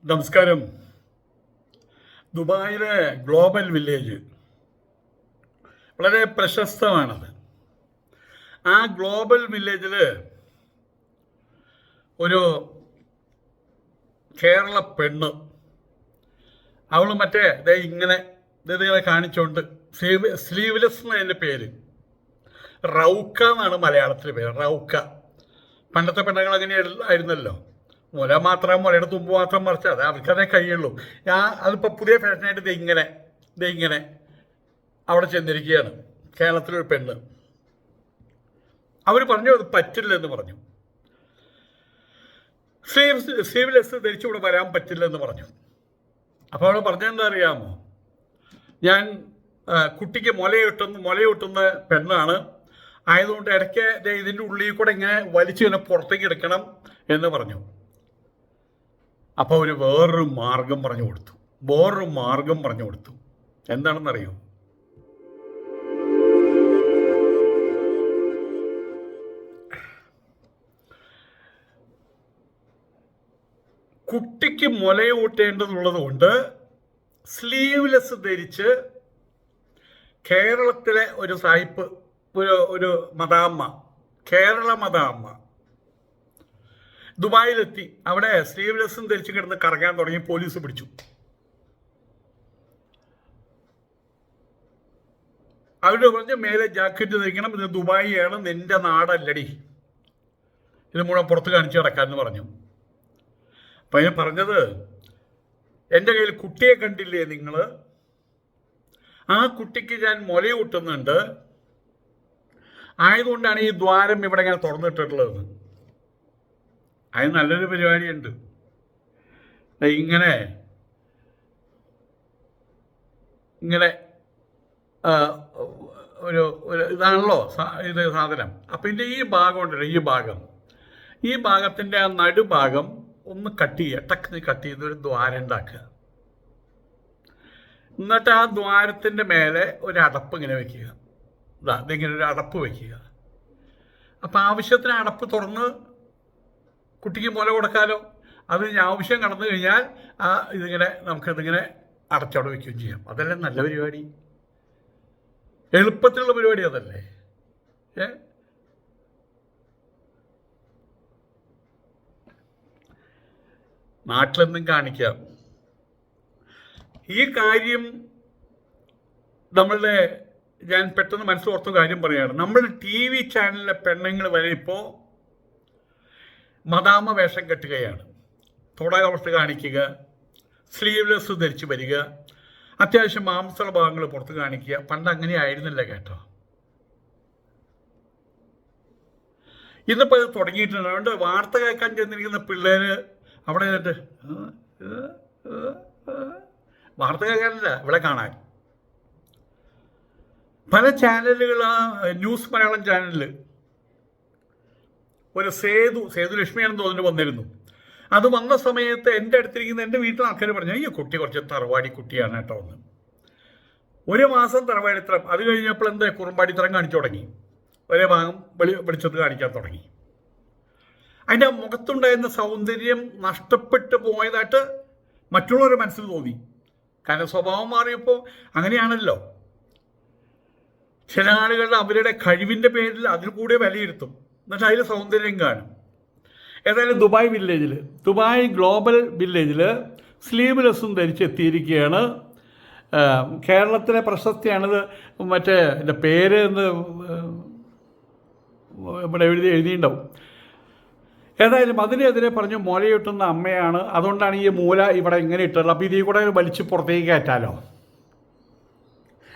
നമസ്കാരം. ദുബായിലെ global village വളരെ പ്രശസ്തമാണത്. ആ ഗ്ലോബൽ വില്ലേജിൽ ഒരു കേരള പെണ്ണ്, അവൾ മറ്റേ ഇങ്ങനെ കാണിച്ചുകൊണ്ട് സ്ലീവ്ലെസ് എന്നതിൻ്റെ പേര് റൗക്ക എന്നാണ് മലയാളത്തിൽ പേര്. റൗക്ക. പണ്ടത്തെ പെണ്ണുങ്ങൾ അങ്ങനെ ആയിരുന്നല്ലോ, മുല മാത്രം, മുലയുടെ തുമ്പ് മാത്രം മറിച്ച് അത് അവർക്കതേ കഴിയുള്ളൂ. അതിപ്പോൾ പുതിയ ഫാഷനായിട്ട് ഇങ്ങനെ അവിടെ ചെന്നിരിക്കുകയാണ് കേരളത്തിലൊരു പെണ്ണ്. അവർ പറഞ്ഞു അത് പറ്റില്ലെന്ന് പറഞ്ഞു. സ്ലീവ്ലെസ് ധരിച്ചു ഇവിടെ വരാൻ പറ്റില്ലെന്ന് പറഞ്ഞു. അപ്പോൾ അവൾ പറഞ്ഞതെന്താ അറിയാമോ? ഞാൻ കുട്ടിക്ക് മുലയൂട്ടുന്ന പെണ്ണാണ്, ആയതുകൊണ്ട് ഇടയ്ക്ക് ഇതിൻ്റെ ഉള്ളിൽ കൂടെ ഇങ്ങനെ വലിച്ചു ഇങ്ങനെ പുറത്തേക്ക് എടുക്കണം എന്ന് പറഞ്ഞു. അപ്പോൾ അവർ വേറൊരു മാർഗം പറഞ്ഞു കൊടുത്തു. എന്താണെന്നറിയോ? കുട്ടിക്ക് മുലയൂട്ടേണ്ടതുള്ളത് കൊണ്ട് സ്ലീവ്ലെസ് ധരിച്ച് കേരളത്തിലെ ഒരു സായിപ്പ്, ഒരു മദാമ്മ, കേരള മദാമ്മ ദുബായിലെത്തി. അവിടെ സ്ലീവ്ലെസ്സും ധരിച്ച് കിടന്ന് കറങ്ങാൻ തുടങ്ങി. പോലീസ് പിടിച്ചു. അവരുടെ പറഞ്ഞ് മേലെ ജാക്കറ്റ് ധരിക്കണം, ഇത് ദുബായിയാണ്, നിന്റെ നാടല്ലടി, ഇത് മുഴുവൻ പുറത്ത് കാണിച്ചു കിടക്കാമെന്ന് പറഞ്ഞു. അപ്പം അതിന് പറഞ്ഞത്, എൻ്റെ കയ്യിൽ കുട്ടിയെ കണ്ടില്ലേ നിങ്ങൾ? ആ കുട്ടിക്ക് ഞാൻ മുലയൂട്ടുന്നുണ്ട്, ആയതുകൊണ്ടാണ് ഈ ദ്വാരം ഇവിടെ ഇങ്ങനെ തുറന്നിട്ടിട്ടുള്ളത്. അത് നല്ലൊരു പരിപാടിയുണ്ട്. ഇങ്ങനെ ഒരു ഇതാണല്ലോ ഇത് സാധനം. അപ്പം ഇതിൻ്റെ ഈ ഭാഗം ഉണ്ടല്ലോ, ഈ ഭാഗത്തിൻ്റെ ആ നടുഭാഗം ഒന്ന് കട്ട് ചെയ്യുക, കട്ട് ചെയ്ത് ഒരു ദ്വാരം ഉണ്ടാക്കുക. എന്നിട്ട് ആ ദ്വാരത്തിൻ്റെ മേലെ ഒരു അടപ്പ് ഇങ്ങനെ വെക്കുക. ഇതിങ്ങനെ ഒരു അടപ്പ് വയ്ക്കുക. അപ്പം ആവശ്യത്തിന് അടപ്പ് തുറന്ന് കുട്ടിക്ക് മുല കൊടുക്കാമല്ലോ. അത് ആവശ്യം കടന്നു കഴിഞ്ഞാൽ നമുക്കിതിങ്ങനെ അടച്ചവിടെ വയ്ക്കുകയും ചെയ്യാം. അതല്ലേ നല്ല പരിപാടി, എളുപ്പത്തിലുള്ള പരിപാടി അതല്ലേ? നാട്ടിലെന്തും കാണിക്കാം. ഈ കാര്യം ഞാൻ പെട്ടെന്ന് മനസ്സിലോർത്ത കാര്യം പറയുകയാണ്. നമ്മുടെ TV ചാനലിലെ പെണ്ണുങ്ങൾ വരെ ഇപ്പോൾ മദാമ വേഷം കെട്ടുകയാണ്. തുടകവസ്ഥ കാണിക്കുക, സ്ലീവ്ലെസ് ധരിച്ച് വരിക, അത്യാവശ്യം മാംസള ഭാഗങ്ങൾ പുറത്ത് കാണിക്കുക. പണ്ട് അങ്ങനെ ആയിരുന്നില്ല കേട്ടോ. ഇന്നിപ്പോൾ ഇത് തുടങ്ങിയിട്ടുണ്ട്. അതുകൊണ്ട് വാർത്ത കേൾക്കാൻ ചെന്നിരിക്കുന്ന പിള്ളേർ അവിടെ നിന്നിട്ട് വാർത്ത കേൾക്കാനില്ല, ഇവിടെ കാണാൻ. പല ചാനലുകൾ, ന്യൂസ് മലയാളം ചാനലിൽ ഒരു സേതു ലക്ഷ്മിയാണെന്ന് തോന്നിട്ട് വന്നിരുന്നു. അത് വന്ന സമയത്ത് എൻ്റെ അടുത്തിരിക്കുന്ന എൻ്റെ വീട്ടിൽ ആൾക്കാർ പറഞ്ഞു, ഈ കുട്ടി കുറച്ച് തറവാടി കുട്ടിയാണ് കേട്ടോ എന്ന്. ഒരു മാസം തറവാടിത്തരം, അത് കഴിഞ്ഞപ്പോൾ കുറുമ്പാടിത്തരം കാണിച്ചു തുടങ്ങി. ഒരേ ഭാഗം വെളിച്ചത്ത് കാണിക്കാൻ തുടങ്ങി. അതിൻ്റെ മുഖത്തുണ്ടായിരുന്ന സൗന്ദര്യം നഷ്ടപ്പെട്ടു പോയതായിട്ട് മറ്റുള്ളവരുടെ മനസ്സിൽ തോന്നി. കാരണം സ്വഭാവം മാറിയപ്പോൾ അങ്ങനെയാണല്ലോ. ചില ആളുകളുടെ അവരുടെ കഴിവിൻ്റെ പേരിൽ അതിൽ കൂടെ വിലയിരുത്തും, എന്നിട്ട് അതിൽ സൗന്ദര്യം കാണും. ഏതായാലും ദുബായ് ഗ്ലോബൽ വില്ലേജിൽ സ്ലീവ്ലെസ്സും ധരിച്ചെത്തിയിരിക്കുകയാണ്. കേരളത്തിലെ പ്രശസ്തിയാണിത്. മറ്റേ എൻ്റെ പേര് എന്ന് ഇവിടെ എഴുതിയിട്ടുണ്ടാവും. ഏതായാലും അതിനെതിരെ പറഞ്ഞു മുലയൂട്ടുന്ന അമ്മയാണ്, അതുകൊണ്ടാണ് ഈ മൂല ഇവിടെ ഇങ്ങനെ ഇട്ടുള്ളത്. അപ്പോൾ ഇതിൽ കൂടെ വലിച്ച് പുറത്തേക്ക് കയറ്റാലോ.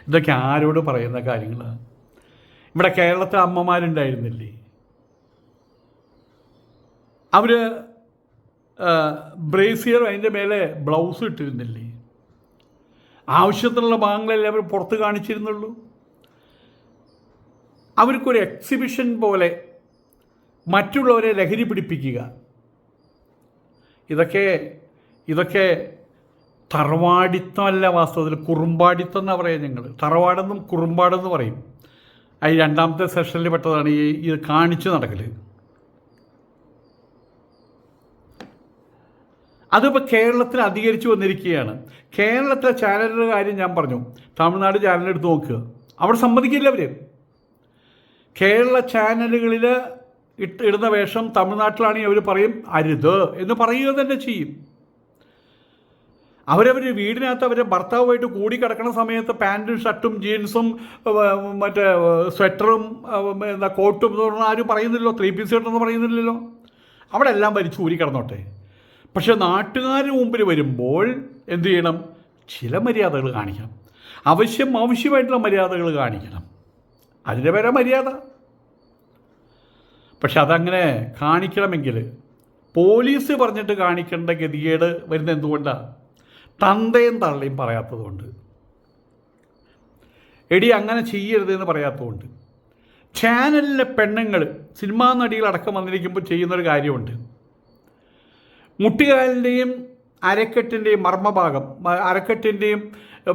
ഇതൊക്കെ ആരോട് പറയുന്ന കാര്യങ്ങൾ? ഇവിടെ കേരളത്തിലെ അമ്മമാരുണ്ടായിരുന്നില്ലേ? അവർ ബ്രേസിയർ അതിൻ്റെ മേലെ ബ്ലൗസ് ഇട്ടിരുന്നില്ലേ? ആവശ്യത്തിനുള്ള ഭാഗങ്ങളല്ലേ അവർ പുറത്ത് കാണിച്ചിരുന്നുള്ളൂ. അവർക്കൊരു എക്സിബിഷൻ പോലെ മറ്റുള്ളവരെ ലഹരി പിടിപ്പിക്കുക, ഇതൊക്കെ തറവാടിത്തമല്ല, വാസ്തവത്തിൽ കുറുമ്പാടിത്തം എന്നാണ് പറയുക ഞങ്ങൾ. തറവാടെന്നും കുറുമ്പാടെന്ന് പറയും. അത് രണ്ടാമത്തെ സെഷനിൽ പെട്ടതാണ് ഇത് കാണിച്ചു നടക്കൽ. അതിപ്പോൾ കേരളത്തിൽ അധികരിച്ചു വന്നിരിക്കുകയാണ്. കേരളത്തിലെ ചാനലുകളുടെ കാര്യം ഞാൻ പറഞ്ഞു, തമിഴ്നാട് ചാനൽ എടുത്ത് നോക്കുക, അവിടെ സമ്മതിക്കില്ല അവർ. കേരള ചാനലുകളിൽ ഇടുന്ന വേഷം തമിഴ്നാട്ടിലാണെങ്കിൽ അവർ പറയും അരുത് എന്ന് പറയുക തന്നെ ചെയ്യും. അവരവർ വീടിനകത്ത് അവരെ ഭർത്താവുമായിട്ട് കൂടി കിടക്കുന്ന സമയത്ത് പാൻറ്റും ഷർട്ടും ജീൻസും മറ്റേ സ്വെറ്ററും എന്താ കോട്ടും എന്ന് പറഞ്ഞാൽ ആരും പറയുന്നില്ലല്ലോ, 3 പീസ് ഷർട്ടെന്ന് പറയുന്നില്ലല്ലോ. അവിടെ എല്ലാം വലിച്ചു ഊരി കിടന്നോട്ടെ. പക്ഷെ നാട്ടുകാരുടെ മുമ്പിൽ വരുമ്പോൾ എന്തു ചെയ്യണം? ചില മര്യാദകൾ കാണിക്കണം. ആവശ്യമായിട്ടുള്ള മര്യാദകൾ കാണിക്കണം. അതിൻ്റെ പേരാ മര്യാദ. പക്ഷെ അതങ്ങനെ കാണിക്കണമെങ്കിൽ പോലീസ് പറഞ്ഞിട്ട് കാണിക്കേണ്ട ഗതികേട് വരുന്നത് എന്തുകൊണ്ടാണ്? തന്തയും തള്ളയും പറയാത്തതുകൊണ്ട്, എടി അങ്ങനെ ചെയ്യരുതെന്ന് പറയാത്തതുകൊണ്ട്. ചാനലിലെ പെണ്ണുങ്ങൾ സിനിമാ നടികളടക്കം വന്നിരിക്കുമ്പോൾ ചെയ്യുന്നൊരു കാര്യമുണ്ട്. മുട്ടുകാലിൻ്റെയും അരക്കെട്ടിൻ്റെയും മർമ്മഭാഗം, അരക്കെട്ടിൻ്റെയും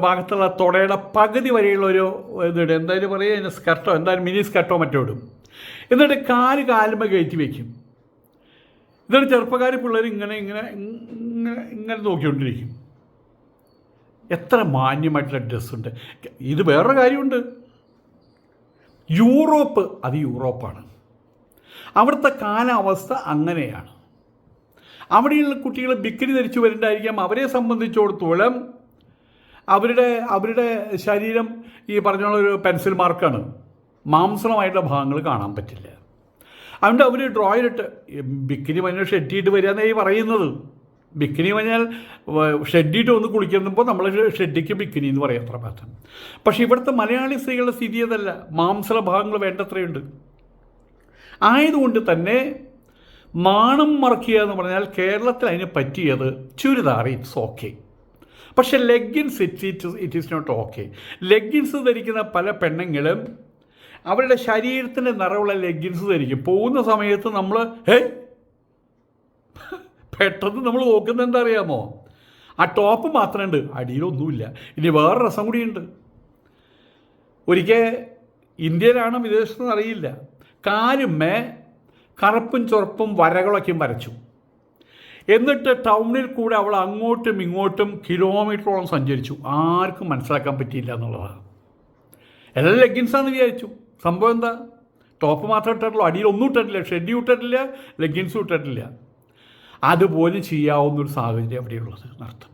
ഭാഗത്തുള്ള തുടയുടെ പകുതി വരെയുള്ള ഒരു ഇതിടും. എന്തായാലും പറയുക, അതിന് സ്കർട്ടോ, എന്തായാലും മിനി സ്കർട്ടോ മറ്റോ ഇടും. എന്നിട്ട് കാലുമ കയറ്റി വയ്ക്കും. എന്നിട്ട് ചെറുപ്പക്കാർ പിള്ളേർ ഇങ്ങനെ ഇങ്ങനെ ഇങ്ങനെ ഇങ്ങനെ നോക്കിക്കൊണ്ടിരിക്കും. എത്ര മാന്യമായിട്ടുള്ള ഡ്രസ്സുണ്ട്. ഇത് വേറൊരു കാര്യമുണ്ട്. അത് യൂറോപ്പാണ്. അവിടുത്തെ കാലാവസ്ഥ അങ്ങനെയാണ്. അവിടെയുള്ള കുട്ടികൾ ബിക്കിനി ധരിച്ചു വരുന്നുണ്ടായിരിക്കാം. അവരെ സംബന്ധിച്ചിടത്തോളം അവരുടെ ശരീരം ഈ പറഞ്ഞുള്ളൊരു പെൻസിൽ മാർക്കാണ്. മാംസളമായിട്ടുള്ള ഭാഗങ്ങൾ കാണാൻ പറ്റില്ല. അതുകൊണ്ട് അവർ ഡ്രോയിലിട്ട് ബിക്കിനി മഞ്ഞൾ ഷെഡിയിട്ട് വരിക എന്നായി പറയുന്നത്. ബിക്കിനി മഞ്ഞാൽ ഷെഡിയിട്ട് ഒന്ന് കുളിക്കുമ്പോൾ നമ്മൾ ഷെഡിക്ക് ബിക്കിനി എന്ന് പറയാം, അത്ര മാത്രം. പക്ഷേ ഇവിടുത്തെ മലയാളി സ്ത്രീകളുടെ സ്ഥിതി അതല്ല. മാംസള ഭാഗങ്ങൾ വേണ്ടത്രയുണ്ട്. ആയതുകൊണ്ട് തന്നെ മാണം മറക്കുക എന്ന് പറഞ്ഞാൽ കേരളത്തിൽ അതിന് പറ്റിയത് ചുരിദാർ, ഇറ്റ്സ് ഓക്കെ. പക്ഷെ leggings it is not okay. Leggings ധരിക്കുന്ന പല പെണ്ണുങ്ങളും അവരുടെ ശരീരത്തിൻ്റെ നിറമുള്ള ലെഗിൻസ് ധരിക്കും. പോകുന്ന സമയത്ത് നമ്മൾ പെട്ടെന്ന് നമ്മൾ നോക്കുന്നത് എന്താ അറിയാമോ? ആ ടോപ്പ് മാത്രമുണ്ട്, അടിയിലൊന്നുമില്ല. ഇനി വേറെ രസം കൂടിയുണ്ട്. ഒരിക്കൽ ഇന്ത്യയിലാണോ വിദേശത്തൊന്നും അറിയില്ല, കാലുമ്മേ കറുപ്പും ചുവപ്പും വരകളൊക്കെയും വരച്ചു. എന്നിട്ട് ടൗണിൽ കൂടെ അവൾ അങ്ങോട്ടും ഇങ്ങോട്ടും കിലോമീറ്ററോളം സഞ്ചരിച്ചു. ആർക്കും മനസ്സിലാക്കാൻ പറ്റിയില്ല എന്നുള്ളതാണ്. എല്ലാം ലെഗിൻസാണെന്ന് വിചാരിച്ചു. സംഭവം എന്താ? ടോപ്പ് മാത്രമേ ഇട്ടിട്ടുള്ളൂ, അടിയിലൊന്നും ഇട്ടിട്ടില്ല, ഷെഡ്യൂൾ ഇട്ടിട്ടില്ല, ലെഗിൻസും ഇട്ടിട്ടില്ല. അതുപോലും ചെയ്യാവുന്നൊരു സാഹചര്യം അവിടെയുള്ളത് അർത്ഥം.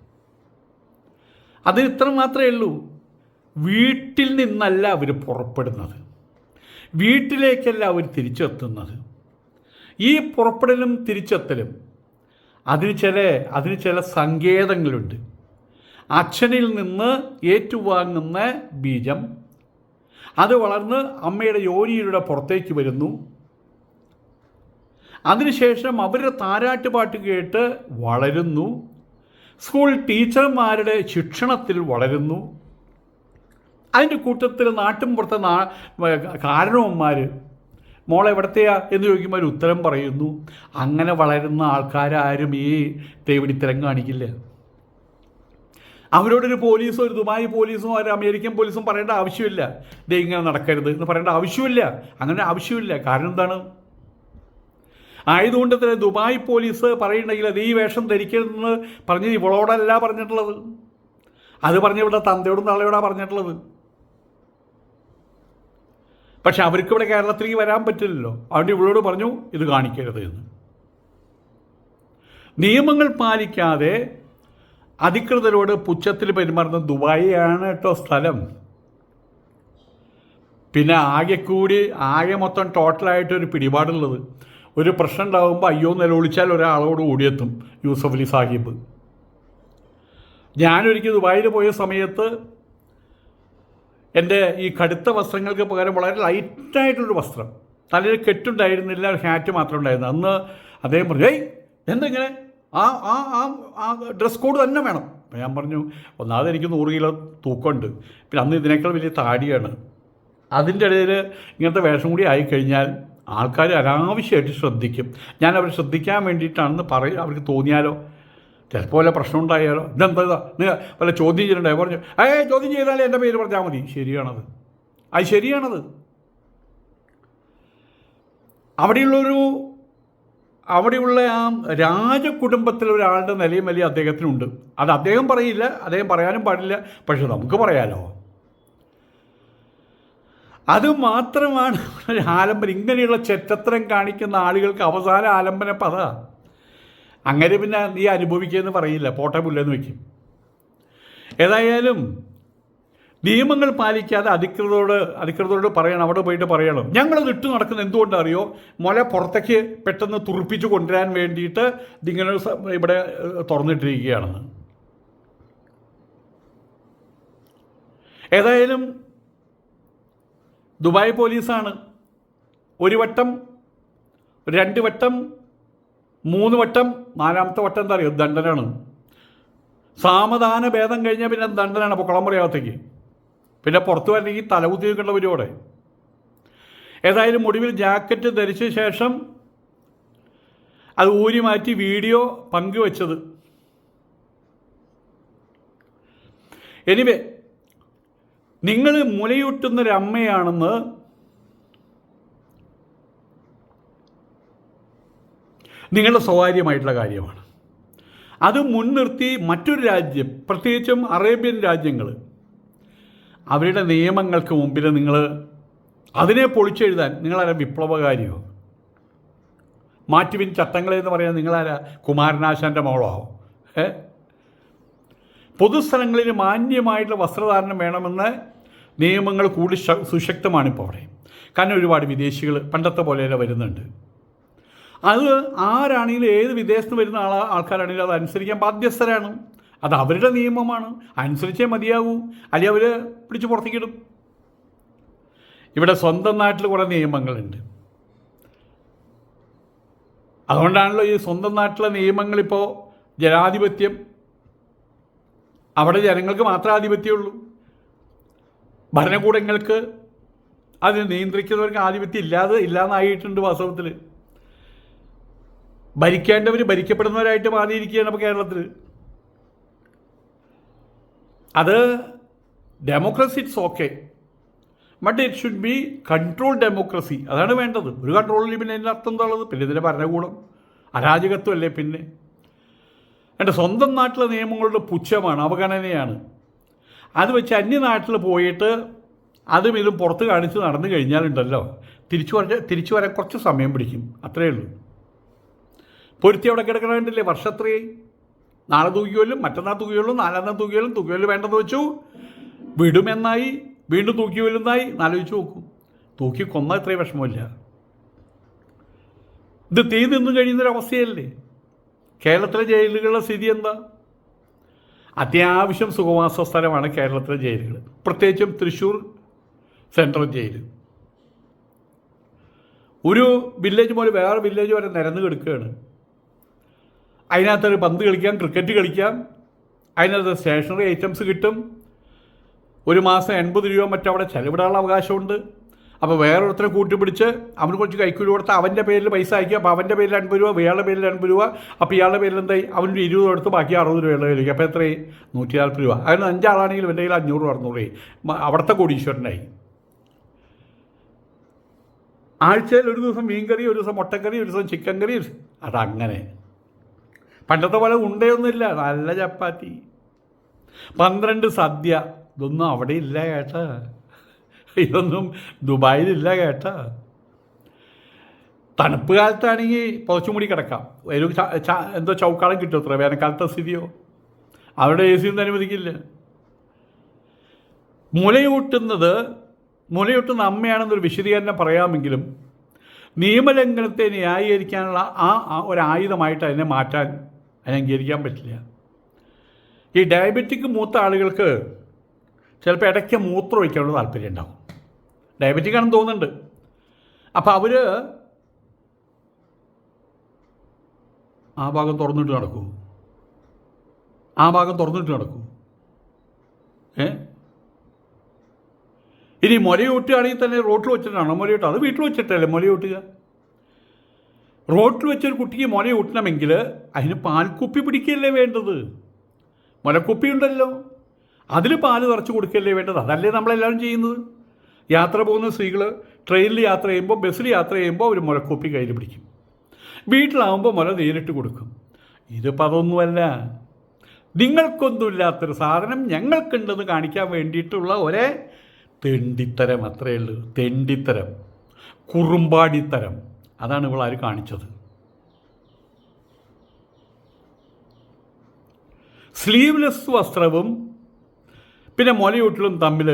അതിന് ഇത്ര മാത്രമേ ഉള്ളൂ. വീട്ടിൽ നിന്നല്ല അവർ പുറപ്പെടുന്നത്, വീട്ടിലേക്കല്ല അവർ തിരിച്ചെത്തുന്നത്. ഈ പുറപ്പെടലും തിരിച്ചെത്തലും അതിന് ചില സങ്കേതങ്ങളുണ്ട്. അച്ഛനിൽ നിന്ന് ഏറ്റുവാങ്ങുന്ന ബീജം അത് വളർന്ന് അമ്മയുടെ യോനിയിലൂടെ പുറത്തേക്ക് വരുന്നു. അതിനുശേഷം അവരുടെ താരാട്ടുപാട്ട് കേട്ട് വളരുന്നു. സ്കൂൾ ടീച്ചർമാരുടെ ശിക്ഷണത്തിൽ വളരുന്നു. അതിൻ്റെ കൂട്ടത്തിൽ നാട്ടും പുറത്തെ കാരണവന്മാർ മോളെ എവിടത്തെയാ എന്ന് ചോദിക്കുമ്പോൾ ഒരു ഉത്തരം പറയുന്നു. അങ്ങനെ വളരുന്ന ആൾക്കാരും ഈ തേവിടിത്തരം കാണിക്കില്ല. അവരോടൊരു പോലീസോ, ഒരു ദുബായ് പോലീസും ഒരു അമേരിക്കൻ പോലീസും പറയേണ്ട ആവശ്യമില്ല. ദേ ഇങ്ങനെ നടക്കരുത് എന്ന് പറയേണ്ട ആവശ്യമില്ല. അങ്ങനെ ആവശ്യമില്ല. കാരണം എന്താണ്? ആയതുകൊണ്ട് തന്നെ ദുബായ് പോലീസ് പറയുന്നുണ്ടെങ്കിൽ അത് ഈ വേഷം ധരിക്കരുതെന്ന് പറഞ്ഞ് ഇവളോടല്ല പറഞ്ഞിട്ടുള്ളത്. അത് പറഞ്ഞ് ഇവിടെ തന്തയോടും തള്ളയോടാണ് പറഞ്ഞിട്ടുള്ളത്. പക്ഷെ അവർക്കിവിടെ കേരളത്തിലേക്ക് വരാൻ പറ്റില്ലല്ലോ. അതുകൊണ്ട് ഇവളോട് പറഞ്ഞു ഇത് കാണിക്കരുത് എന്ന്. നിയമങ്ങൾ പാലിക്കാതെ അധികൃതരോട് പുച്ഛത്തിൽ പെരുമാറുന്ന ദുബായിയാണ് കേട്ടോ സ്ഥലം. പിന്നെ ആകെ മൊത്തം ടോട്ടലായിട്ടൊരു പിടിപാടുള്ളത്. ഒരു പ്രശ്നം ഉണ്ടാകുമ്പോൾ അയ്യോ നിലവിളിച്ചാൽ ഒരാളോട് ഓടിയെത്തും യൂസഫ് അലി സാഹിബ്. ഞാനൊരിക്കൽ ദുബായിൽ പോയ സമയത്ത് എൻ്റെ ഈ കടുത്ത വസ്ത്രങ്ങൾക്ക് പകരം വളരെ ലൈറ്റായിട്ടുള്ളൊരു വസ്ത്രം, തലയിൽ കെട്ടുണ്ടായിരുന്നില്ല, ഒരു ഹാറ്റ് മാത്രം ഉണ്ടായിരുന്നു. അന്ന് അദ്ദേഹം പറഞ്ഞു, എന്തെങ്ങനെ ആ ആ ആ ഡ്രസ് കോഡ് തന്നെ വേണം. അപ്പം ഞാൻ പറഞ്ഞു, ഒന്നാമത് എനിക്ക് 100 കിലോ തൂക്കമുണ്ട്, പിന്നെ അന്ന് ഇതിനേക്കാൾ വലിയ താടിയാണ്. അതിൻ്റെ ഇടയിൽ ഇങ്ങനത്തെ വേഷം കൂടി ആയിക്കഴിഞ്ഞാൽ ആൾക്കാർ അനാവശ്യമായിട്ട് ശ്രദ്ധിക്കും. ഞാൻ അവരെ ശ്രദ്ധിക്കാൻ വേണ്ടിയിട്ടാണെന്ന് അവർക്ക് തോന്നിയാലോ, ചിലപ്പോൾ വല്ല പ്രശ്നം ഉണ്ടായാലോ, ഇതെന്താ നിങ്ങൾ വല്ല ചോദ്യം ചെയ്തിട്ടുണ്ടായോ, പറഞ്ഞു ചോദ്യം ചെയ്താലേ എൻ്റെ പേര് പറഞ്ഞാൽ മതി. ശരിയാണത്. അവിടെയുള്ള ആ രാജകുടുംബത്തിലെ ഒരാളുടെ നിലയും വലിയ അദ്ദേഹത്തിനുണ്ട്. അത് അദ്ദേഹം പറയില്ല, അദ്ദേഹം പറയാനും പാടില്ല, പക്ഷെ നമുക്ക് പറയാലോ. അത് മാത്രമാണ് ആലംബനം. ഇങ്ങനെയുള്ള ചെറ്റത്തരം കാണിക്കുന്ന ആളുകൾക്ക് അവസാന ആലംബനം പത. അങ്ങനെ പിന്നെ നീ അനുഭവിക്കുകയെന്ന് പറയില്ല, പോട്ടെ പുല്ലെന്ന് വയ്ക്കും. ഏതായാലും നിയമങ്ങൾ പാലിക്കാതെ അധികൃതരോട് പറയണം, അവിടെ പോയിട്ട് പറയണം. ഞങ്ങളത് ഇട്ട് നടക്കുന്നത് എന്തുകൊണ്ടറിയോ, മുല പുറത്തേക്ക് പെട്ടെന്ന് തുറപ്പിച്ച് കൊണ്ടുവരാൻ വേണ്ടിയിട്ട് ഇതിങ്ങനെ ഇവിടെ തുറന്നിട്ടിരിക്കുകയാണെന്ന്. ഏതായാലും ദുബായ് പോലീസാണ് 1 വട്ടം 2 വട്ടം 3 വട്ടം 4ാമത്തെ വട്ടം എന്താ അറിയോ, ദണ്ഡനാണ്. സാമധാന ഭേദം കഴിഞ്ഞാൽ പിന്നെ ദണ്ഡനാണ്. അപ്പോൾ കുളമുറിയാകത്തേക്ക് പിന്നെ പുറത്തു വരണമെങ്കിൽ തലകുത്തി നിൽക്കേണ്ട പരിപാടി. ഏതായാലും ഒടുവിൽ ജാക്കറ്റ് ധരിച്ച ശേഷം അത് ഊരി മാറ്റി വീഡിയോ പങ്കുവച്ചത്. എനിവേ, നിങ്ങൾ മുലയൂട്ടുന്നൊരമ്മയാണെന്ന് നിങ്ങളുടെ സ്വകാര്യമായിട്ടുള്ള കാര്യമാണ്. അത് മുൻനിർത്തി മറ്റൊരു രാജ്യം, പ്രത്യേകിച്ചും അറേബ്യൻ രാജ്യങ്ങൾ, അവരുടെ നിയമങ്ങൾക്ക് മുമ്പിൽ നിങ്ങൾ അതിനെ പൊളിച്ചെഴുതാൻ നിങ്ങളാരാ വിപ്ലവകാരിയോ? മാറ്റുവിൻ ചട്ടങ്ങളെന്ന് പറയാൻ നിങ്ങളാരാ കുമാരനാശാൻ്റെ മോളോ? പൊതുസ്ഥലങ്ങളിൽ മാന്യമായിട്ടുള്ള വസ്ത്രധാരണം വേണമെന്ന് നിയമങ്ങൾ കൂടി സുശക്തമാണിപ്പോൾ അവിടെ. കാരണം ഒരുപാട് വിദേശികൾ പണ്ടത്തെ പോലെയല്ല വരുന്നുണ്ട്. അത് ആരാണെങ്കിലും, ഏത് വിദേശത്ത് വരുന്ന ആൾക്കാരാണെങ്കിലും അത് അനുസരിക്കാൻ ബാധ്യസ്ഥരാണ്. അത് അവരുടെ നിയമമാണ്, അനുസരിച്ചേ മതിയാകൂ, അല്ലെങ്കിൽ അവർ പിടിച്ച് പുറത്തേക്കിടും. ഇവിടെ സ്വന്തം നാട്ടിൽ കുറേ നിയമങ്ങളുണ്ട്. അതുകൊണ്ടാണല്ലോ ഈ സ്വന്തം നാട്ടിലെ നിയമങ്ങളിപ്പോൾ ജനാധിപത്യം, അവിടെ ജനങ്ങൾക്ക് മാത്രമേ ആധിപത്യമുള്ളൂ. ഭരണകൂടങ്ങൾക്ക് അതിനെ നിയന്ത്രിക്കുന്നവർക്ക് ആധിപത്യം ഇല്ലാന്നായിട്ടുണ്ട്. വാസ്തവത്തിൽ ഭരിക്കേണ്ടവർ ഭരിക്കപ്പെടുന്നവരായിട്ട് മാറിയിരിക്കുകയാണ് ഇപ്പോൾ കേരളത്തിൽ. അത് democracy it's okay, but it should be control democracy. അതാണ് വേണ്ടത്. ഒരു കൺട്രോളിൽ പിന്നെ അതിൻ്റെ അർത്ഥം എന്താ ഉള്ളത്? പിന്നെ ഇതിൻ്റെ ഭരണകൂടം അരാജകത്വമല്ലേ? പിന്നെ എൻ്റെ സ്വന്തം നാട്ടിലെ നിയമങ്ങളുടെ പുച്ഛമാണ്, അവഗണനയാണ്. അത് വെച്ച് അന്യനാട്ടിൽ പോയിട്ട് അതും ഇതും പുറത്ത് കാണിച്ച് നടന്നു കഴിഞ്ഞാലുണ്ടല്ലോ, തിരിച്ചു വരാൻ കുറച്ച് സമയം പിടിക്കും, അത്രയേ ഉള്ളൂ. പൊരുത്തി അവിടെ കിടക്കണമില്ലേ വർഷത്രയായി. നാളെ തൂക്കിയോലും, മറ്റന്നാൾ തൂക്കിയോലും, 4ാം തൂക്കിയോലും, തൂക്കിയോലും വേണ്ടെന്ന് വെച്ചു, വിടുമെന്നായി, വീണ്ടും തൂക്കിയോലുന്നായി. ആലോചിച്ച് നോക്കൂ, തൂക്കി കൊന്നാൽ ഇത്രയും വിഷമമില്ല. ഇത് തീ നിന്നു കഴിയുന്നൊരവസ്ഥയല്ലേ? കേരളത്തിലെ ജയിലുകളുടെ സ്ഥിതി എന്താ? അത്യാവശ്യം സുഖവാസ സ്ഥലമാണ് കേരളത്തിലെ ജയിലുകൾ, പ്രത്യേകിച്ചും തൃശ്ശൂർ സെൻട്രൽ ജയിൽ. ഒരു വില്ലേജ് മുതൽ വേറെ വില്ലേജ് വരെ നിരന്ന് കിടക്കുകയാണ്. അതിനകത്തൊരു പന്ത് കളിക്കാം, ക്രിക്കറ്റ് കളിക്കാം, അതിനകത്ത് സ്റ്റേഷനറി ഐറ്റംസ് കിട്ടും. ഒരു മാസം 80 രൂപ മറ്റവിടെ ചെലവിടാനുള്ള അവകാശമുണ്ട്. അപ്പോൾ വേറൊരുത്തരെ കൂട്ടിപ്പിടിച്ച് അവന് കുറച്ച് കൈക്കൂലി കൊടുത്ത് അവൻ്റെ പേരിൽ പൈസ അയക്കുക. അപ്പോൾ അവൻ്റെ പേരിൽ 50 രൂപ, ഇയാളുടെ പേരിൽ 80 രൂപ. അപ്പോൾ ഇയാളുടെ പേരിൽ എന്തായി? അവൻ്റെ 20 കൊടുത്ത് ബാക്കി 60 രൂപയുള്ള കയ്യിലേക്ക്. അപ്പോൾ എത്രയും 140 രൂപ. അതിന് 5 ആളാണെങ്കിലും എൻ്റെ കയ്യിൽ 500 600 അവിടുത്തെ കോടീശ്വരനായി. ആഴ്ചയിൽ ഒരു ദിവസം മീൻകറി, ഒരു ദിവസം മുട്ടക്കറി, ഒരു ദിവസം ചിക്കൻ കറി. അതങ്ങനെ പണ്ടത്തെ പോലെ ഉണ്ടയൊന്നുമില്ല. നല്ല ചപ്പാത്തി, 12 സദ്യ. ഇതൊന്നും അവിടെ ഇല്ല കേട്ടാ. ഇതൊന്നും ദുബായിലില്ല കേട്ടാ. തണുപ്പ് കാലത്താണെങ്കിൽ പുതച്ചുമുടി കിടക്കാം. ഒരു എന്തോ ചൗക്കാളം കിട്ടും അത്ര. വേനൽക്കാലത്തെ സ്ഥിതിയോ? അവിടെ AC ഒന്നും അനുവദിക്കില്ല. മുലയൂട്ടുന്ന അമ്മയാണെന്നൊരു വിശദീകരണം പറയാമെങ്കിലും നിയമലംഘനത്തെ ന്യായീകരിക്കാനുള്ള ഒരായുധമായിട്ട് അതിനെ മാറ്റാൻ അംഗീകരിക്കാൻ പറ്റില്ല. ഈ ഡയബറ്റിക് മൂത്ത ആളുകൾക്ക് ചിലപ്പോൾ ഇടയ്ക്ക് മൂത്രം ഒഴിക്കാനുള്ള താല്പര്യം ഉണ്ടാവും. ഡയബറ്റിക് ആണെന്ന് തോന്നുന്നുണ്ട്. അപ്പോൾ അവർ ആ ഭാഗം തുറന്നിട്ട് നടക്കൂ. ഇനി മുലയൂട്ടുകയാണെങ്കിൽ തന്നെ റോട്ടിൽ വെച്ചിട്ടാണോ മുലയൂട്ടുക? അത് വീട്ടിൽ വെച്ചിട്ടല്ലേ മുലയൂട്ടുക? റോട്ടിൽ വെച്ചൊരു കുട്ടിക്ക് മുലയൂട്ടണമെങ്കിൽ അതിന് പാൽക്കുപ്പി പിടിക്കുകയല്ലേ വേണ്ടത്? മുലക്കുപ്പി ഉണ്ടല്ലോ, അതിൽ പാല് നിറച്ച് കൊടുക്കുകയല്ലേ വേണ്ടത്? അതല്ലേ നമ്മളെല്ലാവരും ചെയ്യുന്നത്. യാത്ര പോകുന്ന സ്ത്രീകൾ ട്രെയിനിൽ യാത്ര ചെയ്യുമ്പോൾ, ബസ്സിൽ യാത്ര ചെയ്യുമ്പോൾ ഒരു മുലക്കുപ്പി കയ്യിൽ പിടിക്കും. വീട്ടിലാവുമ്പോൾ മുല നേരിട്ട് കൊടുക്കും. ഇതിപ്പോൾ അതൊന്നുമല്ല. നിങ്ങൾക്കൊന്നുമില്ലാത്തൊരു സാധനം ഞങ്ങൾക്കുണ്ടെന്ന് കാണിക്കാൻ വേണ്ടിയിട്ടുള്ള ഒരേ തെണ്ടിത്തരം, അത്രയേ ഉള്ളൂ. തെണ്ടിത്തരം, കുറുമ്പാടിത്തരം. അതാണ് ഇവളാർ കാണിച്ചത്. സ്ലീവ്ലെസ് വസ്ത്രവും പിന്നെ മുലയൂട്ടലും തമ്മിൽ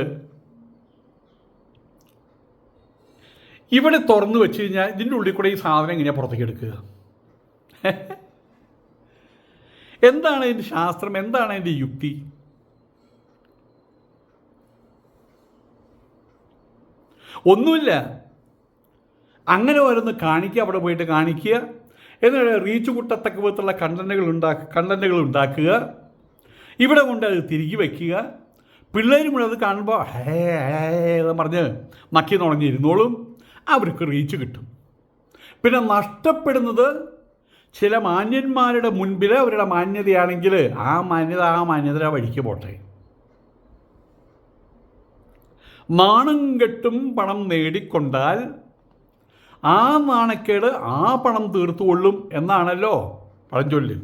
ഇവിടെ തുറന്നു വെച്ച് കഴിഞ്ഞാൽ ഇതിൻ്റെ ഉള്ളിൽ കൂടെ ഈ സാധനം എങ്ങനെയാണ് പുറത്തേക്ക് എടുക്കുക? എന്താണ് ഇതിൻ്റെ ശാസ്ത്രം? എന്താണ് അതിൻ്റെ യുക്തി? ഒന്നുമില്ല. അങ്ങനെ ഓരോന്ന് കാണിക്കുക, അവിടെ പോയിട്ട് കാണിക്കുക, എന്നിട്ട് റീച്ച് കുട്ടത്തക്ക വിധത്തിലുള്ള കണ്ടന്റുകൾ ഉണ്ടാക്കുക, ഇവിടെ കൊണ്ട് അത് തിരികെ വയ്ക്കുക. പിള്ളേരും കൂടെ അത് കാണുമ്പോൾ എന്ന് പറഞ്ഞ് നക്കി നുണഞ്ഞിരുന്നോളും, അവർക്ക് റീച്ച് കിട്ടും. പിന്നെ നഷ്ടപ്പെടുന്നത് ചില മാന്യന്മാരുടെ മുൻപിൽ അവരുടെ മാന്യതയാണെങ്കിൽ ആ മാന്യത വഴിക്ക് പോട്ടെ. നാണം കെട്ടും പണം നേടിക്കൊണ്ടാൽ ആ നാണക്കേട് ആ പണം തീർത്തുകൊള്ളും എന്നാണല്ലോ പഴഞ്ചൊല്ല്.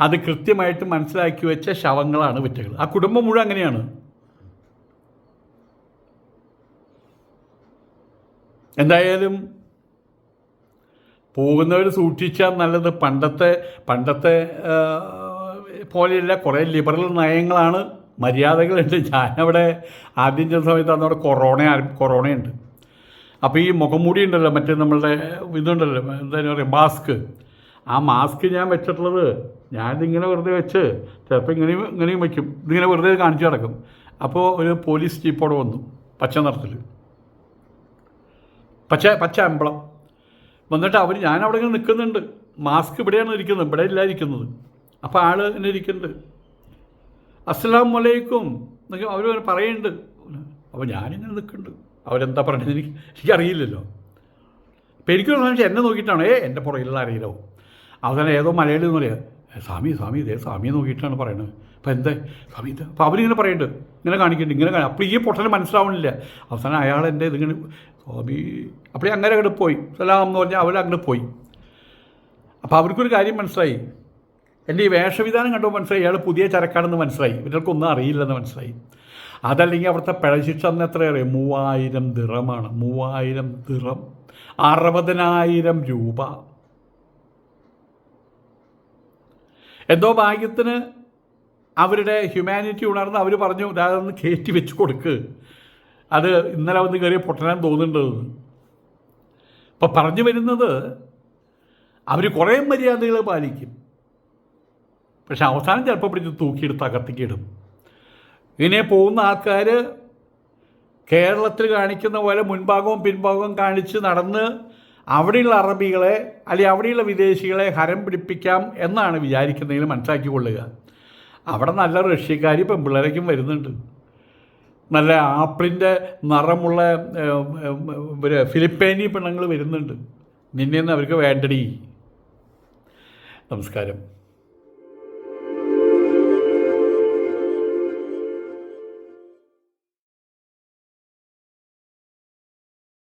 അത് കൃത്യമായിട്ട് മനസ്സിലാക്കി വെച്ച ശവങ്ങളാണ് വിറ്റകൾ. ആ കുടുംബം മുഴുവൻ അങ്ങനെയാണ്. എന്തായാലും പോകുന്നവർ സൂക്ഷിച്ചാൽ നല്ലത്. പണ്ടത്തെ പോലെയല്ല, കുറേ ലിബറൽ നയങ്ങളാണ്, മര്യാദകളുണ്ട്. ഞാനവിടെ ആദ്യം ചെന്ന സമയത്ത് അന്നവിടെ കൊറോണയുണ്ട്. അപ്പോൾ ഈ മുഖംമൂടി ഉണ്ടല്ലോ, മറ്റേ നമ്മളുടെ ഇതുണ്ടല്ലോ, എന്താ പറയുക, മാസ്ക്. ആ മാസ്ക് ഞാൻ വെച്ചിട്ടുള്ളത്, ഞാനിതിങ്ങനെ വെറുതെ വെച്ച് ചിലപ്പോൾ ഇങ്ങനെയും വയ്ക്കും, ഇതിങ്ങനെ വെറുതെ കാണിച്ചു കിടക്കും. അപ്പോൾ ഒരു പോലീസ് ജീപ്പോടെ വന്നു, പച്ച നിറത്തിൽ, പച്ച അമ്പളം വന്നിട്ട് ഞാനവിടെ ഇങ്ങനെ നിൽക്കുന്നുണ്ട്. മാസ്ക് ഇവിടെയാണ് ഇരിക്കുന്നത്, ഇവിടെ ഇല്ല ഇരിക്കുന്നത്. അപ്പോൾ ആൾ ഇങ്ങനെ ഇരിക്കുന്നുണ്ട്. അസ്സലാമു അലൈക്കും എന്നൊക്കെ അവർ പറയുന്നുണ്ട്. അപ്പോൾ ഞാനിങ്ങനെ നിൽക്കുന്നുണ്ട്. അവരെന്താ പറഞ്ഞത് എനിക്കറിയില്ലല്ലോ. അപ്പോൾ എനിക്കൊരു സംശയം, എന്നെ നോക്കിയിട്ടാണ് എൻ്റെ പുറകിലുള്ള അറിയില്ലോ. അവസാനം ഏതോ മലയാളി എന്ന് പറയുക, സ്വാമി ഇതേ സ്വാമിയെ നോക്കിയിട്ടാണ് പറയണത്. അപ്പോൾ എന്താ സ്വാമി ഇത്? അപ്പോൾ അവരിങ്ങനെ പറയുന്നുണ്ട്, ഇങ്ങനെ കാണിക്കുന്നുണ്ട്, ഇങ്ങനെ അപ്പോൾ ഈ പൊട്ടന് മനസ്സിലാവണില്ല. അവസാനം അയാൾ എൻ്റെ ഇതിങ്ങനെ സ്വാമി അപ്പോൾ അങ്ങനെ അങ്ങോട്ട് പോയി, സലാം എന്ന് പറഞ്ഞാൽ അവരങ്ങോട്ട് പോയി. അപ്പോൾ അവർക്കൊരു കാര്യം മനസ്സിലായി, എൻ്റെ ഈ വേഷവിധാനം കണ്ടപ്പോൾ മനസ്സിലായി ഇയാൾ പുതിയ ചരക്കാണെന്ന് മനസ്സിലായി, ഇവർക്കൊന്നും അറിയില്ലെന്ന് മനസ്സിലായി. അതല്ലെങ്കിൽ അവിടുത്തെ പിഴശിക്ഷ അന്ന് എത്ര അറിയാം? 3000 ദിറമാണ്. 3000 ദിറം, 60,000 രൂപ. എന്തോ ഭാഗ്യത്തിന് അവരുടെ ഹ്യൂമാനിറ്റി ഉണർന്ന് അവർ പറഞ്ഞു, അതൊന്ന് കയറ്റി വെച്ച് കൊടുക്ക്, അത് ഇന്നലെ വന്ന് കയറിയ പൊട്ടനാൻ തോന്നുന്നുണ്ടെന്ന്. അപ്പം പറഞ്ഞു വരുന്നത്, അവർ കുറേ മര്യാദകൾ പാലിക്കും, പക്ഷെ അവസാനം ചിലപ്പോൾ പിടിച്ച് തൂക്കിയെടുത്ത് അകത്തേക്കിടും. ഇങ്ങനെ പോകുന്ന ആൾക്കാർ കേരളത്തിൽ കാണിക്കുന്ന പോലെ മുൻഭാഗവും പിൻഭാഗവും കാണിച്ച് നടന്ന് അവിടെയുള്ള അറബികളെ അല്ലെങ്കിൽ അവിടെയുള്ള വിദേശികളെ ഹരം പിടിപ്പിക്കാം എന്നാണ് വിചാരിക്കുന്നതെങ്കിൽ മനസ്സിലാക്കിക്കൊള്ളുക. അവിടെ നല്ല റഷ്യക്കാരി പെൺപിള്ളേരേക്കും വരുന്നുണ്ട്, നല്ല ആപ്പിളിൻ്റെ നിറമുള്ള ഫിലിപ്പൈനി പെണ്ണുങ്ങൾ വരുന്നുണ്ട്. നിന്നെയൊന്നും അവർക്ക് വേണ്ടടി. നമസ്കാരം.